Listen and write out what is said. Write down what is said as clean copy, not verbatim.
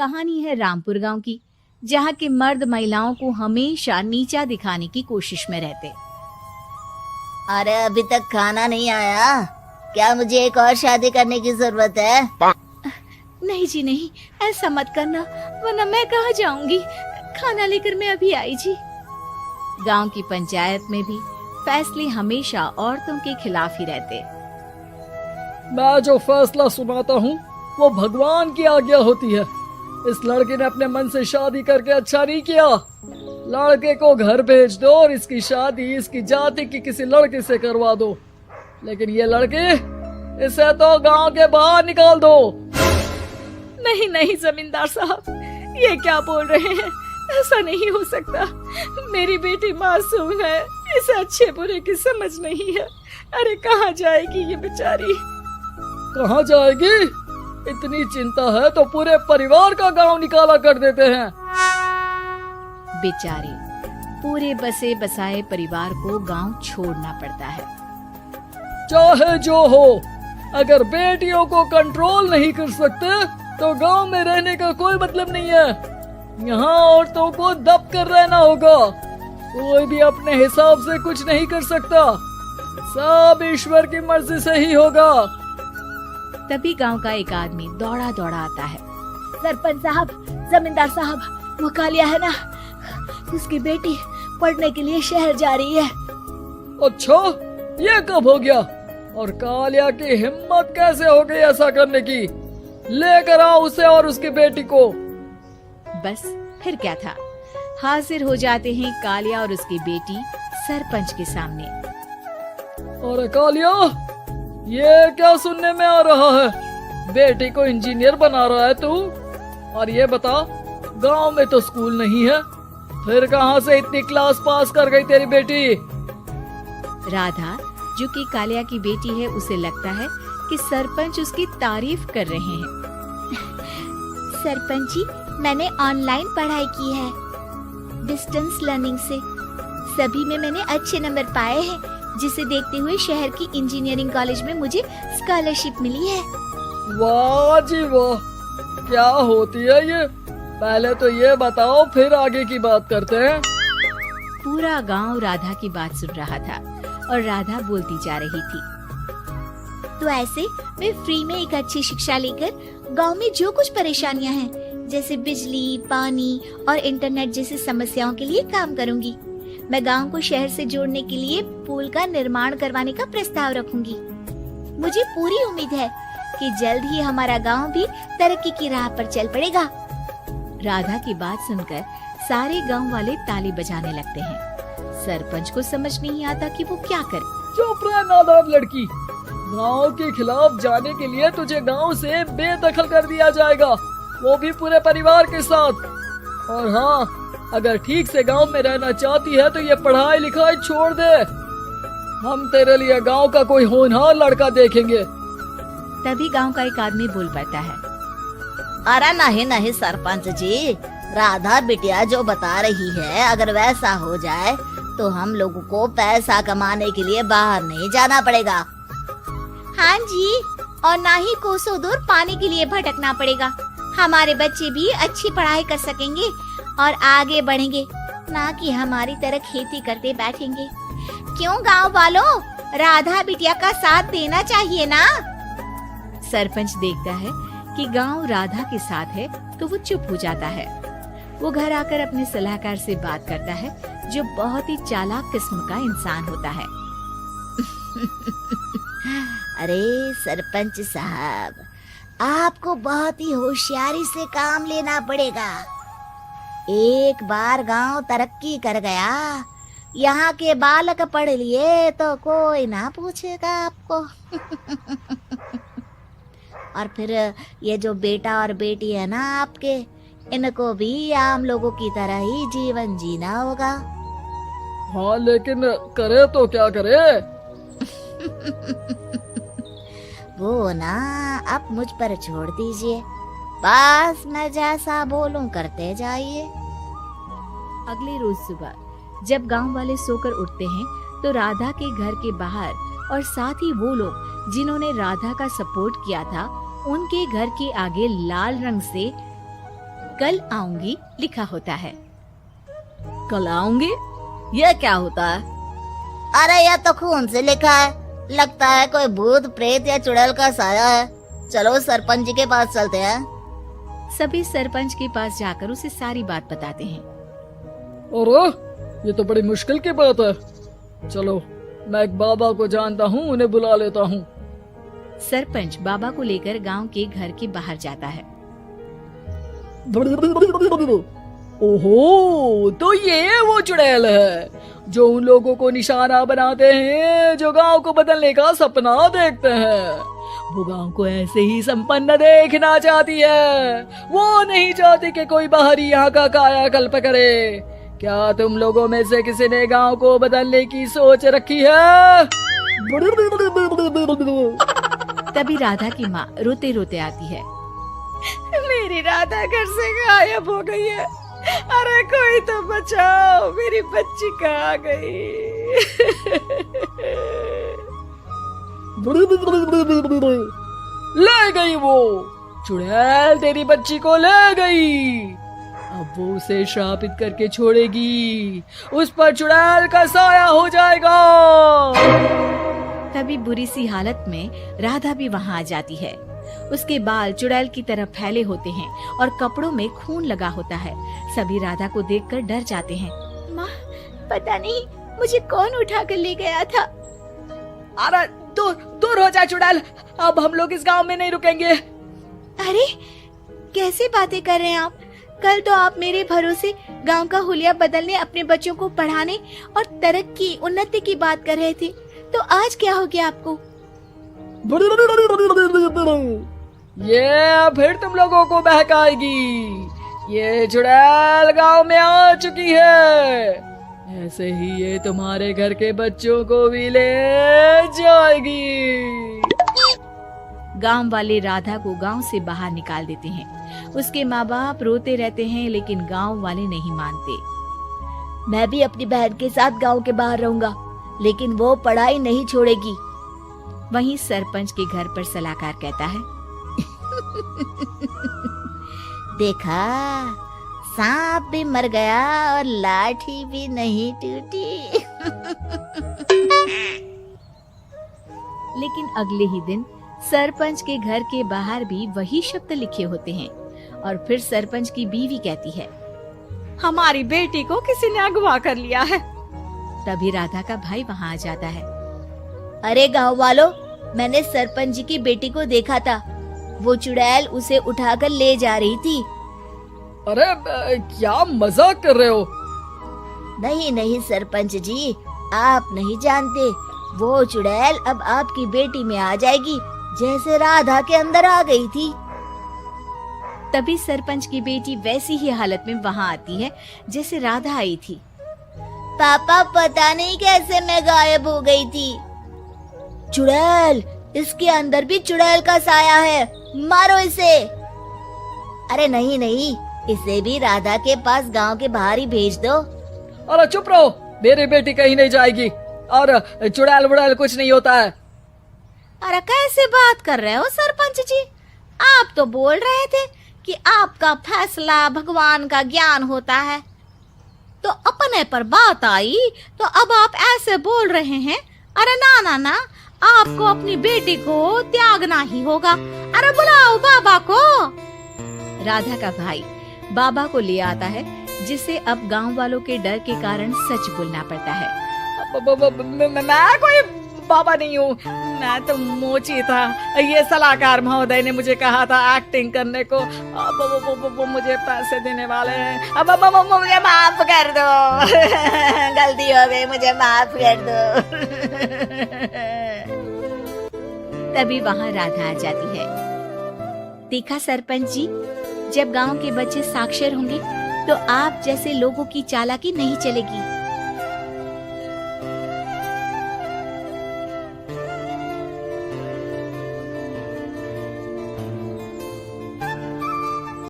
कहानी है रामपुर गांव की, जहां के मर्द महिलाओं को हमेशा नीचा दिखाने की कोशिश में रहते। अरे अभी तक खाना नहीं आया, क्या मुझे एक और शादी करने की जरूरत है? नहीं जी नहीं, ऐसा मत करना, वरना मैं कहाँ जाऊंगी। खाना लेकर मैं अभी आई जी। गांव की पंचायत में भी फैसले हमेशा औरतों के खिलाफ ही रहते। मैं जो फैसला सुनाता हूँ वो भगवान की आज्ञा होती है। इस लड़के ने अपने मन से शादी करके अच्छा नहीं किया। लड़के को घर भेज दो और इसकी शादी इसकी जाति की किसी लड़के से करवा दो, लेकिन ये लड़की, इसे तो गांव के बाहर निकाल दो। नहीं नहीं जमींदार साहब, ये क्या बोल रहे हैं? ऐसा नहीं हो सकता। मेरी बेटी मासूम है, इसे अच्छे बुरे की समझ नहीं है। अरे कहाँ जाएगी ये बेचारी? कहाँ जाएगी? इतनी चिंता है तो पूरे परिवार का गांव निकाला कर देते हैं। बेचारे पूरे बसे बसाए परिवार को गांव छोड़ना पड़ता है। चाहे जो हो, अगर बेटियों को कंट्रोल नहीं कर सकते तो गांव में रहने का कोई मतलब नहीं है। यहाँ औरतों को दब कर रहना होगा। कोई भी अपने हिसाब से कुछ नहीं कर सकता, सब ईश्वर की मर्जी से ही होगा। तभी गांव का एक आदमी दौड़ा दौड़ा आता है। सरपंच साहब, जमींदार साहब, वो कालिया है ना, उसकी बेटी पढ़ने के लिए शहर जा रही है। अच्छा, ये कब हो गया? और कालिया की हिम्मत कैसे हो गई ऐसा करने की? लेकर आओ उसे और उसकी बेटी को। बस फिर क्या था, हाजिर हो जाते हैं कालिया और उसकी बेटी सरपंच के सामने। अरे कालिया, ये क्या सुनने में आ रहा है? बेटी को इंजीनियर बना रहा है तू? और ये बता, गांव में तो स्कूल नहीं है, फिर कहां से इतनी क्लास पास कर गई तेरी बेटी? राधा, जो कि कालिया की बेटी है, उसे लगता है कि सरपंच उसकी तारीफ कर रहे हैं। सरपंच जी, मैंने ऑनलाइन पढ़ाई की है, डिस्टेंस लर्निंग से। सभी में मैंने अच्छे नंबर पाए हैं, जिसे देखते हुए शहर की इंजीनियरिंग कॉलेज में मुझे स्कॉलरशिप मिली है। वाह जी वाह, क्या होती है ये? पहले तो ये बताओ, फिर आगे की बात करते हैं। पूरा गांव राधा की बात सुन रहा था और राधा बोलती जा रही थी। तो ऐसे मैं फ्री में एक अच्छी शिक्षा लेकर गांव में जो कुछ परेशानियां हैं, जैसे बिजली, पानी और इंटरनेट जैसी समस्याओं के लिए काम करूंगी। मैं गांव को शहर से जोड़ने के लिए पुल का निर्माण करवाने का प्रस्ताव रखूंगी। मुझे पूरी उम्मीद है कि जल्द ही हमारा गांव भी तरक्की की राह पर चल पड़ेगा। राधा की बात सुनकर सारे गांव वाले ताली बजाने लगते हैं। सरपंच को समझ नहीं आता कि वो क्या करे। चुप रह नादान लड़की, गांव के खिलाफ जाने के लिए तुझे गांव से बेदखल कर दिया जाएगा, वो भी पूरे परिवार के साथ। और हाँ, अगर ठीक से गांव में रहना चाहती है तो ये पढ़ाई लिखाई छोड़ दे। हम तेरे लिए गांव का कोई होनहार लड़का देखेंगे। तभी गांव का एक आदमी बोल पड़ता है। अरे नहीं नहीं सरपंच जी, राधा बिटिया जो बता रही है, अगर वैसा हो जाए तो हम लोगों को पैसा कमाने के लिए बाहर नहीं जाना पड़ेगा। हाँ जी, और ना ही कोसों दूर पानी के लिए भटकना पड़ेगा। हमारे बच्चे भी अच्छी पढ़ाई कर सकेंगे और आगे बढ़ेंगे, ना कि हमारी तरह खेती करते बैठेंगे। क्यों गांव वालों, राधा बिटिया का साथ देना चाहिए ना। सरपंच देखता है कि गांव राधा के साथ है तो वो चुप हो जाता है। वो घर आकर अपने सलाहकार से बात करता है, जो बहुत ही चालाक किस्म का इंसान होता है। अरे सरपंच साहब, आपको बहुत ही होशियारी से काम लेना पड़ेगा। एक बार गांव तरक्की कर गया, यहाँ के बालक पढ़ लिए तो कोई ना पूछेगा आपको। और फिर ये जो बेटा और बेटी है ना आपके, इनको भी आम लोगों की तरह ही जीवन जीना होगा। हाँ, लेकिन करे तो क्या करे? वो ना आप मुझ पर छोड़ दीजिए, बस मैं जैसा बोलूं करते जाइए। अगले रोज सुबह जब गांव वाले सोकर उठते हैं तो राधा के घर के बाहर और साथ ही वो लोग जिन्होंने राधा का सपोर्ट किया था, उनके घर के आगे लाल रंग से कल आऊंगी लिखा होता है। कल आऊंगी, यह क्या होता है? अरे यह तो खून से लिखा है, लगता है कोई भूत प्रेत या चुड़ैल का साया है। चलो सरपंच जी के पास चलते हैं। सभी सरपंच के पास जाकर उसे सारी बात बताते हैं। अरे ये तो बड़ी मुश्किल की बात है। चलो मैं एक बाबा को जानता हूँ, उन्हें बुला लेता हूँ। सरपंच बाबा को लेकर गांव के घर के बाहर जाता है। ओहो, तो ये वो चुड़ैल है जो उन लोगों को निशाना बनाते हैं जो गांव को बदलने का सपना देखते हैं। वो गांव को ऐसे ही संपन्न देखना चाहती है, वो नहीं चाहती कि कोई बाहरी यहाँ का कायाकल्प करे। क्या तुम लोगों में से किसी ने गांव को बदलने की सोच रखी है? तभी राधा की माँ रोते रोते आती है। मेरी राधा घर से गायब हो गई है। अरे कोई तो बचाओ, मेरी बच्ची कहाँ गई? ले गई वो चुड़ैल, तेरी बच्ची को ले गई। अब वो उसे श्रापित करके छोड़ेगी, उस पर चुड़ैल का साया हो जाएगा। तभी बुरी सी हालत में राधा भी वहाँ आ जाती है। उसके बाल चुड़ैल की तरह फैले होते हैं और कपड़ों में खून लगा होता है। सभी राधा को देखकर डर जाते हैं। माँ, पता नहीं मुझे कौन उठा कर ले गया था। अरे दूर दूर हो जा चुड़ैल, अब हम लोग इस गांव में नहीं रुकेंगे। अरे कैसे बातें कर रहे हैं आप? कल तो आप मेरे भरोसे गांव का हुलिया बदलने, अपने बच्चों को पढ़ाने और तरक्की उन्नति की बात कर रहे थे, तो आज क्या हो गया आपको? ये फिर तुम लोगों को बहकाएगी। ये चुड़ैल गांव में आ चुकी है, ऐसे ही ये तुम्हारे घर के बच्चों को भी ले जाएगी। गांव वाले राधा को गांव से बाहर निकाल देते हैं। उसके माँ बाप रोते रहते हैं, लेकिन गांव वाले नहीं मानते। मैं भी अपनी बहन के साथ गांव के बाहर रहूंगा, लेकिन वो पढ़ाई नहीं छोड़ेगी। वहीं सरपंच के घर पर सलाहकार कहता है। देखा, सांप भी मर गया और लाठी भी नहीं टूटी। लेकिन अगले ही दिन सरपंच के घर के बाहर भी वही शब्द लिखे होते हैं। और फिर सरपंच की बीवी कहती है, हमारी बेटी को किसी ने अगवा कर लिया है। तभी राधा का भाई वहाँ आ जाता है। अरे गांव वालों, मैंने सरपंच जी की बेटी को देखा था। वो चुड़ैल उसे उठाकर ले जा रही थी। अरे क्या मजाक कर रहे हो? नहीं नहीं सरपंच जी, आप नहीं जानते। वो चुड़ैल अब आपकी बेटी में आ जाएगी, जैसे राधा के अंदर आ गई थी। तभी सरपंच की बेटी वैसी ही हालत में वहाँ आती है जैसे राधा आई थी। पापा, पता नहीं कैसे मैं गायब हो गई थी। चुड़ैल, इसके अंदर भी चुड़ैल का साया है, मारो इसे। अरे नहीं नहीं, इसे भी राधा के पास गांव के बाहर ही भेज दो। अरे चुप रहो, मेरी बेटी कहीं नहीं जाएगी और चुड़ैल बुड़ैल कुछ नहीं होता है। अरे कैसे बात कर रहे हो सरपंच जी? आप तो बोल रहे थे कि आपका फैसला भगवान का ज्ञान होता है, तो अपने पर बात आई तो अब आप ऐसे बोल रहे हैं। अरे ना ना ना, आपको अपनी बेटी को त्यागना ही होगा। अरे बुलाओ बाबा को। राधा का भाई बाबा को ले आता है, जिसे अब गांव वालों के डर के कारण सच बोलना पड़ता है। मैं कोई बाबा नहीं हूँ, मैं तो मोची था। ये सलाहकार महोदय ने मुझे कहा था एक्टिंग करने को। वो मुझे पैसे देने वाले हैं। अब मुझे माफ कर दो। गलती हो गई, मुझे माफ कर दो। तभी वहाँ राधा आ जाती है। देखा सरपंच जी, जब गांव के बच्चे साक्षर होंगे तो आप जैसे लोगों की चालाकी नहीं चलेगी।